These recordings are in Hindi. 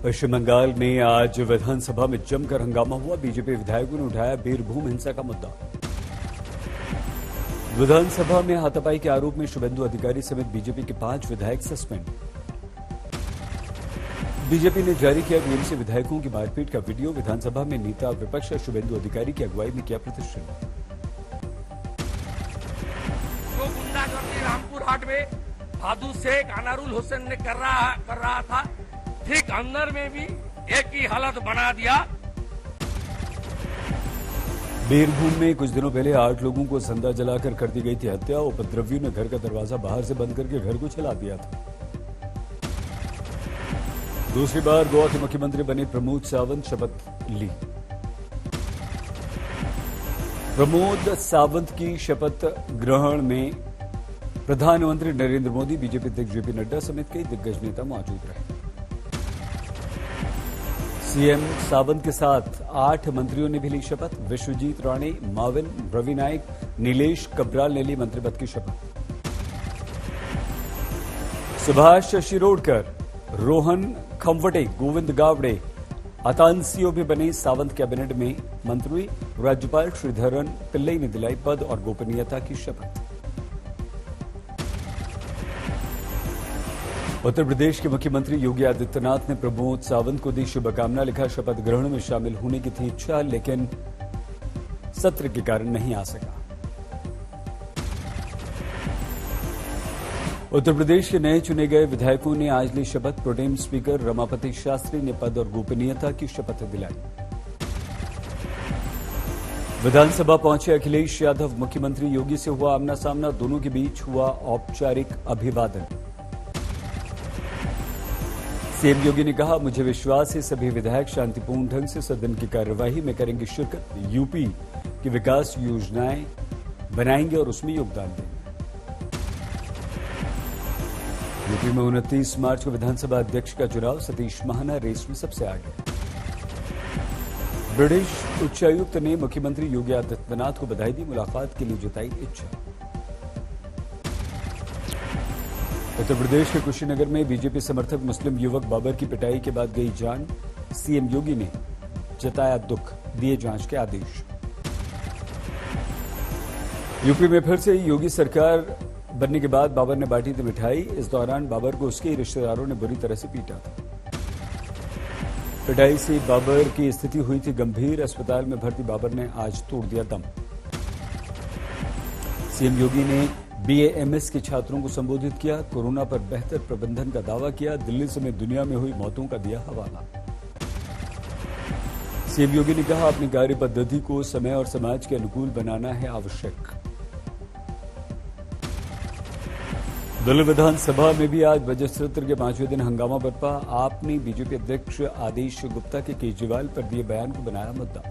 पश्चिम बंगाल में आज विधानसभा में जमकर हंगामा हुआ। बीजेपी विधायकों ने उठाया बीरभूम हिंसा का मुद्दा। विधानसभा में हाथापाई के आरोप में शुभेंदु अधिकारी समेत बीजेपी के 5 विधायक सस्पेंड। बीजेपी ने जारी किया टीएमसी विधायकों की मारपीट का वीडियो। विधानसभा में नेता विपक्ष शुभेंदु अधिकारी की अगुवाई में किया प्रदर्शन। जो गुंडागर्दी रामपुर हाट में भादु शेख अनारुल हुसैन ने कर रहा था, ठीक अंदर में भी एक ही हालत बना दिया। बीरभूम में कुछ दिनों पहले 8 लोगों को जिंदा जलाकर कर दी गई थी हत्या। उपद्रवियों ने घर का दरवाजा बाहर से बंद करके घर को चला दिया था। दूसरी बार गोवा के मुख्यमंत्री बने प्रमोद सावंत शपथ ली। प्रमोद सावंत की शपथ ग्रहण में प्रधानमंत्री नरेंद्र मोदी, बीजेपी अध्यक्ष जेपी नड्डा समेत कई दिग्गज नेता मौजूद रहे। सीएम सावंत के साथ 8 मंत्रियों ने भी ली शपथ। विश्वजीत राणे, माविन, रवि नायक, नीलेश कब्राल ने ली मंत्री पद की शपथ। सुभाष शिरोडकर, रोहन खंवटे, गोविंद गावड़े, अतांसियो भी बने सावंत कैबिनेट में मंत्री। राज्यपाल श्रीधरन पिल्लई ने दिलाई पद और गोपनीयता की शपथ। उत्तर प्रदेश के मुख्यमंत्री योगी आदित्यनाथ ने प्रमोद सावंत को दी शुभकामना। लिखा, शपथ ग्रहण में शामिल होने की थी इच्छा, लेकिन सत्र के कारण नहीं आ सका। उत्तर प्रदेश के नए चुने गए विधायकों ने आज ली शपथ। प्रोटेम स्पीकर रमापति शास्त्री ने पद और गोपनीयता की शपथ दिलाई। विधानसभा पहुंचे अखिलेश यादव, मुख्यमंत्री योगी से हुआ आमना सामना। दोनों के बीच हुआ औपचारिक अभिवादन। सीएम योगी ने कहा, मुझे विश्वास है सभी विधायक शांतिपूर्ण ढंग से सदन की कार्यवाही में करेंगे शिरकत। यूपी की विकास योजनाएं बनाएंगे और उसमें योगदान देंगे। यूपी में 29 मार्च को विधानसभा अध्यक्ष का चुनाव। सतीश महाना रेस में सबसे आगे। ब्रिटिश उच्चायुक्त ने मुख्यमंत्री योगी आदित्यनाथ को बधाई दी। मुलाकात के लिए जताई इच्छा। उत्तर प्रदेश के कुशीनगर में बीजेपी समर्थक मुस्लिम युवक बाबर की पिटाई के बाद गई जान। सीएम योगी ने जताया दुख, दिए जांच के आदेश। यूपी में फिर से योगी सरकार बनने के बाद बाबर ने बांटी थी मिठाई। इस दौरान बाबर को उसके रिश्तेदारों ने बुरी तरह से पीटा था। पिटाई से बाबर की स्थिति हुई थी गंभीर। अस्पताल में भर्ती बाबर ने आज तोड़ दिया दम। सीएम योगी ने बीएएमएस के छात्रों को संबोधित किया। कोरोना पर बेहतर प्रबंधन का दावा किया। दिल्ली समेत दुनिया में हुई मौतों का दिया हवाला। सीएम योगी ने कहा, अपनी कार्य पद्धति को समय और समाज के अनुकूल बनाना है आवश्यक। दिल्ली विधानसभा में भी आज बजट सत्र के 5वें दिन हंगामा बरपा। आपने बीजेपी अध्यक्ष आदेश गुप्ता के केजरीवाल पर दिए बयान को बनाया मुद्दा।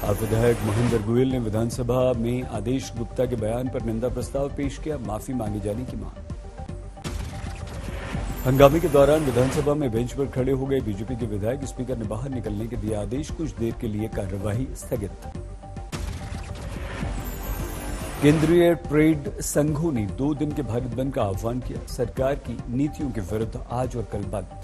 आप विधायक महेंद्र गोयल ने विधानसभा में आदेश गुप्ता के बयान पर निंदा प्रस्ताव पेश किया। माफी मांगे जाने की मांग। हंगामे के दौरान विधानसभा में बेंच पर खड़े हो गए बीजेपी के विधायक। स्पीकर ने बाहर निकलने के दिए आदेश। कुछ देर के लिए कार्यवाही स्थगित। केंद्रीय ट्रेड संघों ने 2 दिन के भारत बंद का आह्वान किया। सरकार की नीतियों के विरुद्ध आज और कल बंद।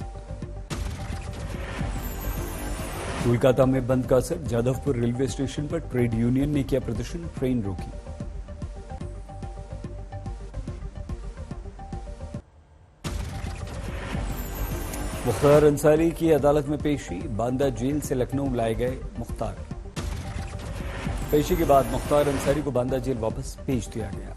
कोलकाता में बंद का असर। जादवपुर रेलवे स्टेशन पर ट्रेड यूनियन ने किया प्रदर्शन। ट्रेन रोकी। मुख्तार अंसारी की अदालत में पेशी। बांदा जेल से लखनऊ लाए गए मुख्तार। पेशी के बाद मुख्तार अंसारी को बांदा जेल वापस भेज दिया गया।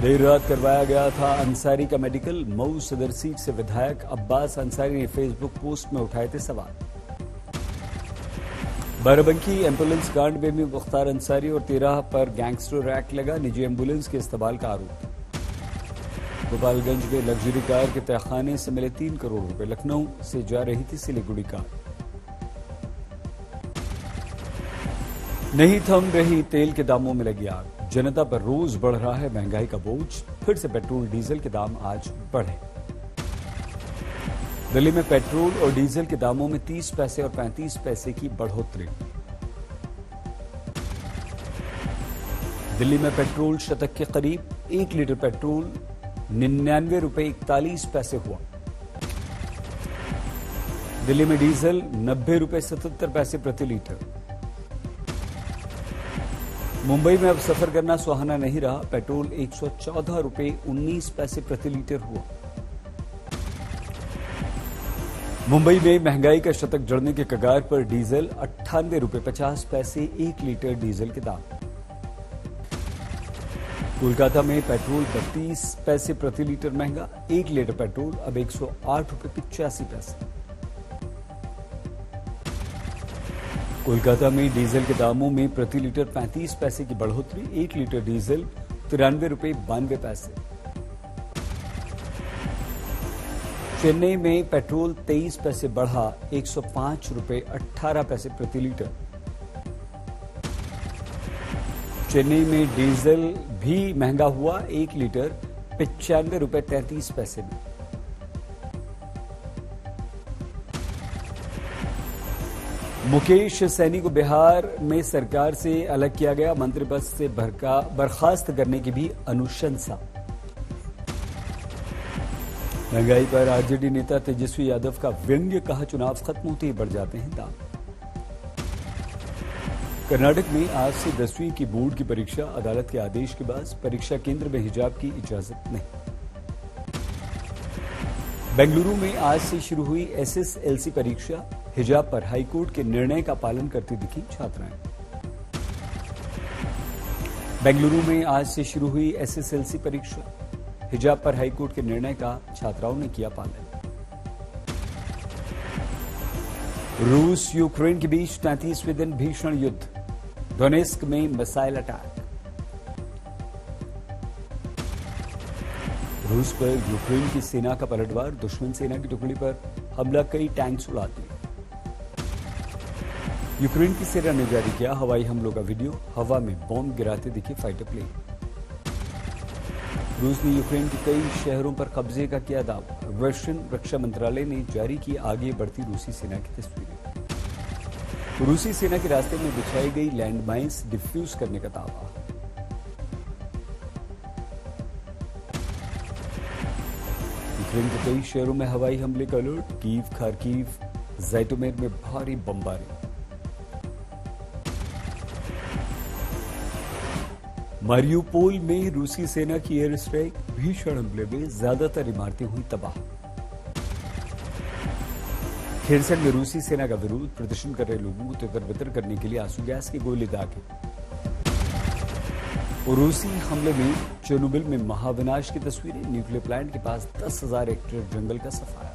देर रात करवाया गया था अंसारी का मेडिकल। मऊ सदर सीट से विधायक अब्बास अंसारी ने फेसबुक पोस्ट में उठाए थे सवाल। बाराबंकी एम्बुलेंस कांड में भी मुख्तार अंसारी और 13 पर गैंगस्टर एक्ट लगा। निजी एम्बुलेंस के इस्तेमाल का आरोप। गोपालगंज में लग्जरी कार के तहखाने से मिले 3 करोड़ रुपए। लखनऊ से जा रही थी सिलीगुड़ी कार। नहीं थम रही तेल के दामों में लगी आग। जनता पर रोज बढ़ रहा है महंगाई का बोझ। फिर से पेट्रोल डीजल के दाम आज बढ़े। दिल्ली में पेट्रोल और डीजल के दामों में 30 पैसे और 35 पैसे की बढ़ोतरी। दिल्ली में पेट्रोल शतक के करीब। 1 लीटर पेट्रोल 99 रुपए 41 पैसे हुआ। दिल्ली में डीजल 90 रुपए 77 पैसे प्रति लीटर। मुंबई में अब सफर करना सुहाना नहीं रहा, पेट्रोल 114 रुपए 19 पैसे प्रति लीटर हुआ। मुंबई में महंगाई का शतक जड़ने के कगार पर डीजल 98 रुपए 50 पैसे 1 लीटर डीजल के दाम। कोलकाता में पेट्रोल 32 पैसे प्रति लीटर महंगा, 1 लीटर पेट्रोल अब 108 रुपए 85 पैसे। कोलकाता में डीजल के दामों में प्रति लीटर 35 पैसे की बढ़ोतरी, 1 लीटर डीजल 93 रुपए 92 पैसे। चेन्नई में पेट्रोल 23 पैसे बढ़ा, 105 रुपए 18 पैसे प्रति लीटर। चेन्नई में डीजल भी महंगा हुआ, 1 लीटर 95 रुपए 33 पैसे में। मुकेश सैनी को बिहार में सरकार से अलग किया गया, मंत्री पद से बर्खास्त करने की भी अनुशंसा। महंगाई पर आरजेडी नेता तेजस्वी यादव का व्यंग्य, कहा चुनाव खत्म होते ही बढ़ जाते हैं दाम। कर्नाटक में आज से 10वीं की बोर्ड की परीक्षा, अदालत के आदेश के बाद परीक्षा केंद्र में हिजाब की इजाजत नहीं। बेंगलुरु में आज से शुरू हुई एसएसएलसी परीक्षा, हिजाब पर हाईकोर्ट के निर्णय का पालन करती दिखी छात्राएं। बेंगलुरु में आज से शुरू हुई एसएसएलसी परीक्षा, हिजाब पर हाईकोर्ट के निर्णय का छात्राओं ने किया पालन। रूस यूक्रेन के बीच 33वें दिन भीषण युद्ध, डोनेस्क में मिसाइल अटैक। रूस पर यूक्रेन की सेना का पलटवार, दुश्मन सेना की टुकड़ी पर हमला, कई टैंक्स उड़ा दिए। यूक्रेन की सेना ने जारी किया हवाई हमलों का वीडियो, हवा में बॉम्ब गिराते दिखे फाइटर प्लेन। रूस ने यूक्रेन के कई शहरों पर कब्जे का किया दावा, रशियन रक्षा मंत्रालय ने जारी की आगे बढ़ती रूसी सेना की तस्वीरें। रूसी सेना के रास्ते में बिछाई गई लैंडमाइंस डिफ्यूज करने का दावा। यूक्रेन के कई शहरों में हवाई हमले का अलर्ट, कीव, खार्किव, जैटोमेर में भारी बमबारी। मारियुपोल में रूसी सेना की एयर स्ट्राइक, भीषण हमले में ज्यादातर इमारतें हुई तबाह। खेरसन में रूसी सेना का विरोध, प्रदर्शन कर रहे लोगों को तितर-बितर करने के लिए आंसू गैस के गोले दागे। और रूसी हमले में चेर्नोबिल में महाविनाश की तस्वीरें, न्यूक्लियर प्लांट के पास 10,000 हेक्टेयर जंगल का सफाया।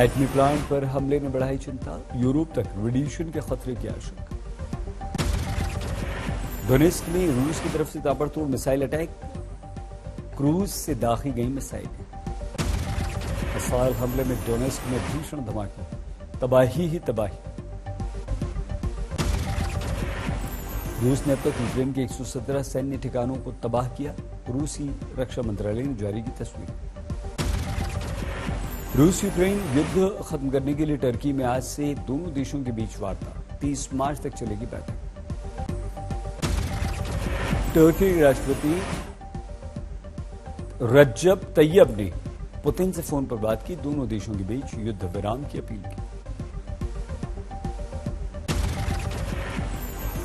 एटमी प्लांट पर हमले ने बढ़ाई चिंता, यूरोप तक रेडिएशन के खतरे की आशंका। डोनेस्क में रूस की तरफ से ताबड़तोड़ मिसाइल अटैक, क्रूज से दागी गई मिसाइलें। मिसाइल हमले में डोनेस्क में भीषण धमाके, तबाही ही तबाही। रूस ने अब तक यूक्रेन के 117 सैन्य ठिकानों को तबाह किया, रूसी रक्षा मंत्रालय ने जारी की तस्वीर। रूस यूक्रेन युद्ध खत्म करने के लिए टर्की में आज से दोनों देशों के बीच वार्ता, 30 मार्च तक चलेगी बैठक। टर्की के राष्ट्रपति रज्जब तैयब ने पुतिन से फोन पर बात की, दोनों देशों के बीच युद्ध विराम की अपील की।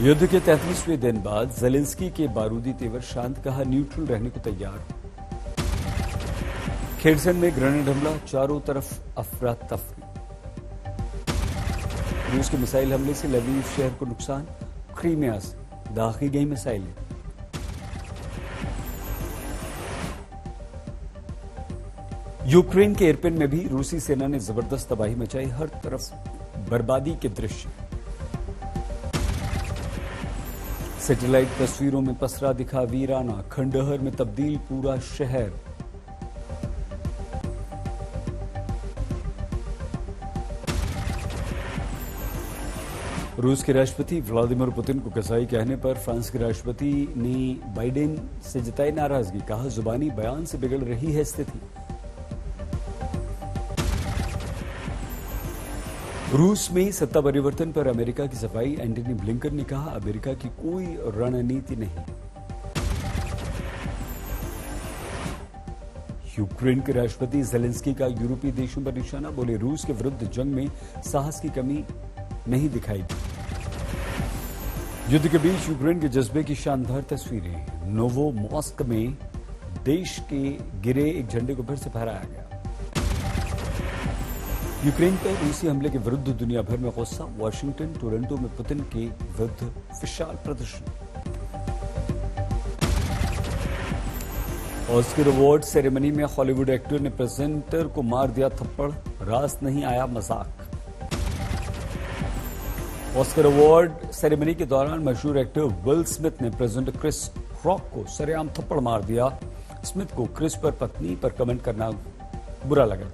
युद्ध के 33वें दिन बाद ज़ेलेंस्की के बारूदी तेवर शांत, कहा न्यूट्रल रहने को तैयार। खेरसन में ग्रेनेड हमला, चारों तरफ अफरा तफरी। रूस के मिसाइल हमले से लवीव शहर को नुकसान, क्रीमिया से दागी गई मिसाइलें। यूक्रेन के इरपिन में भी रूसी सेना ने जबरदस्त तबाही मचाई, हर तरफ बर्बादी के दृश्य। सैटेलाइट तस्वीरों में पसरा दिखा वीराना, खंडहर में तब्दील पूरा शहर। रूस के राष्ट्रपति व्लादिमीर पुतिन को कसाई कहने पर फ्रांस के राष्ट्रपति ने बाइडेन से जताई नाराजगी, कहा जुबानी बयान से बिगड़ रही है स्थिति। रूस में सत्ता परिवर्तन पर अमेरिका की सफाई, एंटनी ब्लिंकन ने कहा अमेरिका की कोई रणनीति नहीं। यूक्रेन के राष्ट्रपति जेलेंस्की का यूरोपीय देशों पर निशाना, बोले रूस के विरुद्ध जंग में साहस की कमी नहीं दिखाई दी। युद्ध के बीच यूक्रेन के जज्बे की शानदार तस्वीरें। नोवो मॉस्क में देश के गिरे एक झंडे को फिर से फहराया गया। यूक्रेन पर रूसी हमले के विरुद्ध दुनिया भर में गुस्सा, वाशिंगटन टोरंटो में पुतिन के विरुद्ध विशाल प्रदर्शन। ऑस्कर अवार्ड सेरेमनी में हॉलीवुड एक्टर ने प्रेजेंटर को मार दिया थप्पड़, रास नहीं आया मजाक। ऑस्कर अवार्ड सेरेमनी के दौरान मशहूर एक्टर विल स्मिथ ने प्रेजेंटर क्रिस रॉक को सरेआम थप्पड़ मार दिया। स्मिथ को क्रिस पर पत्नी पर कमेंट करना बुरा लगा।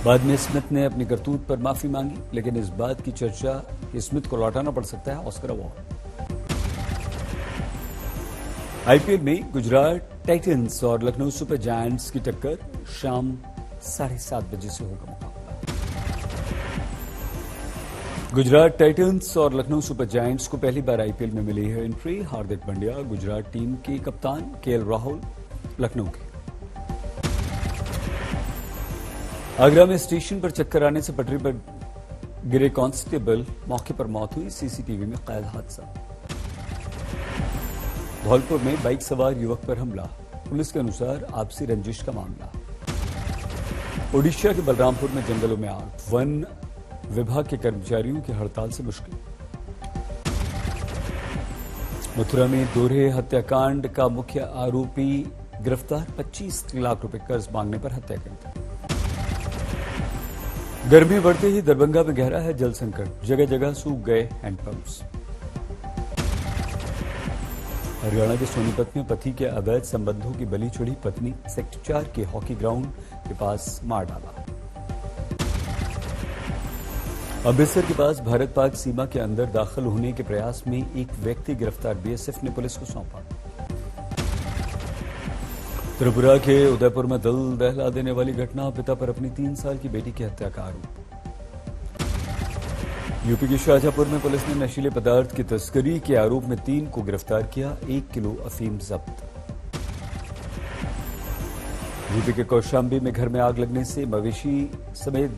बाद में स्मिथ ने अपनी करतूत पर माफी मांगी, लेकिन इस बात की चर्चा कि स्मिथ को लौटाना पड़ सकता है ऑस्कर अवार्ड। आईपीएल में गुजरात टाइटंस और लखनऊ सुपर जायंट्स की टक्कर, शाम 7:30 बजे से होगा मुकाबला। गुजरात टाइटंस और लखनऊ सुपर जायंट्स को पहली बार आईपीएल में मिली है एंट्री। हार्दिक पांड्या गुजरात टीम के कप्तान, केएल राहुल लखनऊ के। आगरा में स्टेशन पर चक्कर आने से पटरी पर गिरे कांस्टेबल, मौके पर मौत हुई, सीसीटीवी में कैद हादसा। धौलपुर में बाइक सवार युवक पर हमला, पुलिस के अनुसार आपसी रंजिश का मामला। ओडिशा के बलरामपुर में जंगलों में आग, वन विभाग के कर्मचारियों की हड़ताल से मुश्किल। मथुरा में दोहरे हत्याकांड का मुख्य आरोपी गिरफ्तार, 25 लाख रुपए कर्ज मांगने पर हत्या कर दी। गर्मी बढ़ते ही दरभंगा में गहरा है जल संकट, जगह जगह सूख गए हैंडपंप्स। हरियाणा के सोनीपत में पति के अवैध संबंधों की बलि चढ़ी पत्नी, सेक्टर 4 के हॉकी ग्राउंड के पास मार डाला। अमृतसर के पास भारत पाक सीमा के अंदर दाखिल होने के प्रयास में एक व्यक्ति गिरफ्तार, बीएसएफ ने पुलिस को सौंपा। त्रिपुरा के उदयपुर में दिल दहला देने वाली घटना, पिता पर अपनी 3 साल की बेटी की हत्या का आरोप। यूपी के शाहजहांपुर में पुलिस ने नशीले पदार्थ की तस्करी के आरोप में 3 को गिरफ्तार किया, 1 किलो अफीम जब्त। यूपी के कौशाम्बी में घर में आग लगने से मवेशी समेत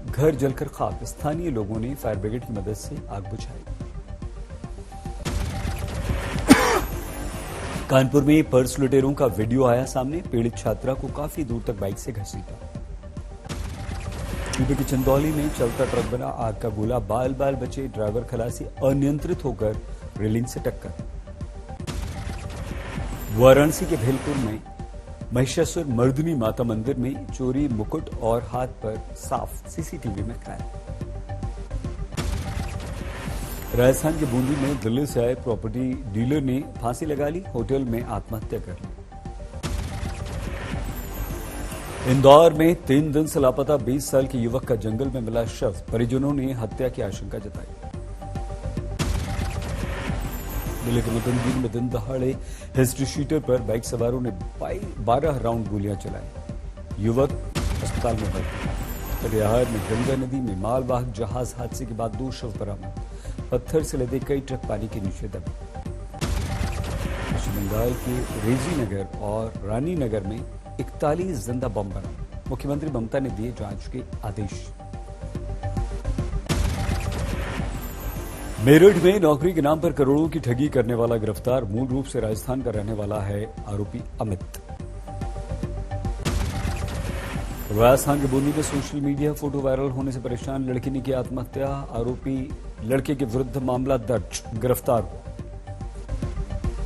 घर जलकर खाक, स्थानीय लोगों ने फायर ब्रिगेड की मदद से आग बुझाई। कानपुर में पर्स लुटेरों का वीडियो आया सामने, पीड़ित छात्रा को काफी दूर तक बाइक से घसीटा। यूपी के चंदौली में चलता ट्रक बना आग का गोला, बाल बाल बचे ड्राइवर खलासी, अनियंत्रित होकर रेलिंग से टक्कर। वाराणसी के भेलपुर में महिषासुर मर्दिनी माता मंदिर में चोरी, मुकुट और हाथ पर साफ, सीसीटीवी में कैद। राजस्थान के बूंदी में दिल्ली से आए प्रॉपर्टी डीलर ने फांसी लगा ली, होटल में आत्महत्या कर ली। इंदौर में 3 दिन से लापता 20 साल के युवक का जंगल में मिला शव, परिजनों ने हत्या की आशंका जताई। जिले के मदनपुर में दिन दहाड़े हिस्ट्री शीटर पर बाइक सवारों ने 12 राउंड गोलियां चलाई, युवक अस्पताल में भर्ती। कटिहार में गंगा नदी में मालवाहक जहाज हादसे के बाद 2 शव बरामद, पत्थर से लदे कई ट्रक पानी के नीचे दबे। पश्चिम बंगाल के रेजी नगर और रानी नगर में 41 जिंदा बम बरामद, मुख्यमंत्री ममता ने दिए जांच के आदेश। मेरठ में नौकरी के नाम पर करोड़ों की ठगी करने वाला गिरफ्तार, मूल रूप से राजस्थान का रहने वाला है आरोपी अमित। राजस्थान के बूंदी में सोशल मीडिया फोटो वायरल होने से परेशान लड़की ने की आत्महत्या, आरोपी लड़के के विरुद्ध मामला दर्ज, गिरफ्तार हुआ।